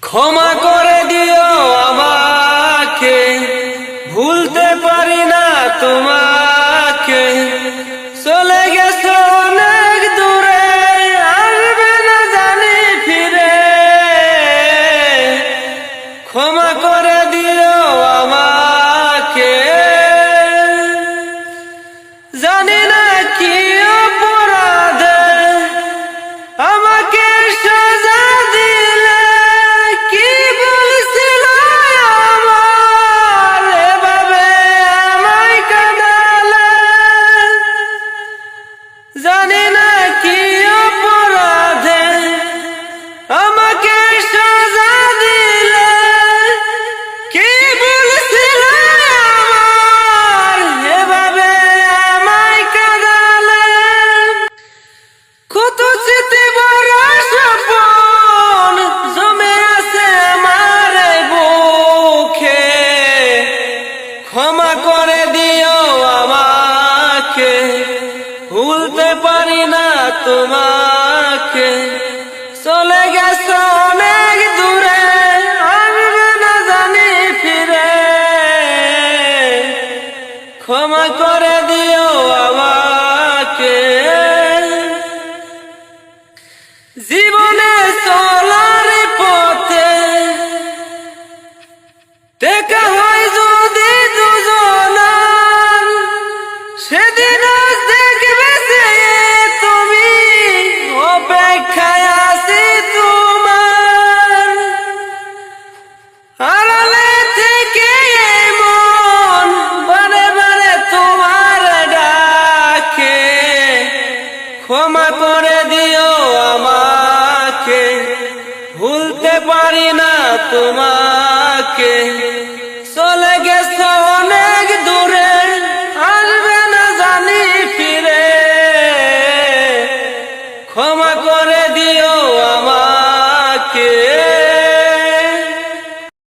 ক্ষমা করে দিও আমাকে, ভুলতে পারি না তোমাকে। চলে গেছো অনেক দূরে, আসবে না জানি ফিরে। ক্ষমা করে দিও আমাকে। জানি না কি অপরাধে আমাকে সাজা দিলে, কি বলছিল আমার, এভাবে আমায় কাঁদালে। জানি না কি অপরাধে আমাকে সাজা দিলে, কি বলছিল আমার, এভাবে আমায় কাঁদালে। কত স্মৃতি বড় স্বপন জমে আছে আমার বুকে। ক্ষমা করে দিও আমাকে, ভুলতে পারি না তোমাকে। চলে গেছো অনেক দূরে, আসবে না জানি ফিরে। ক্ষমা করে দিও আমাকে। জীবনে চলার পথে দেখা হয় যদি দুজনার, সেদিন দেখবে যে তুমি, অপেক্ষায় আছি তোমার। আড়ালে থেকে মন বারে বারে তোমার ডাকে। ক্ষমা করে দিও আমাকে, ভুলতে পারি না তোমাকে।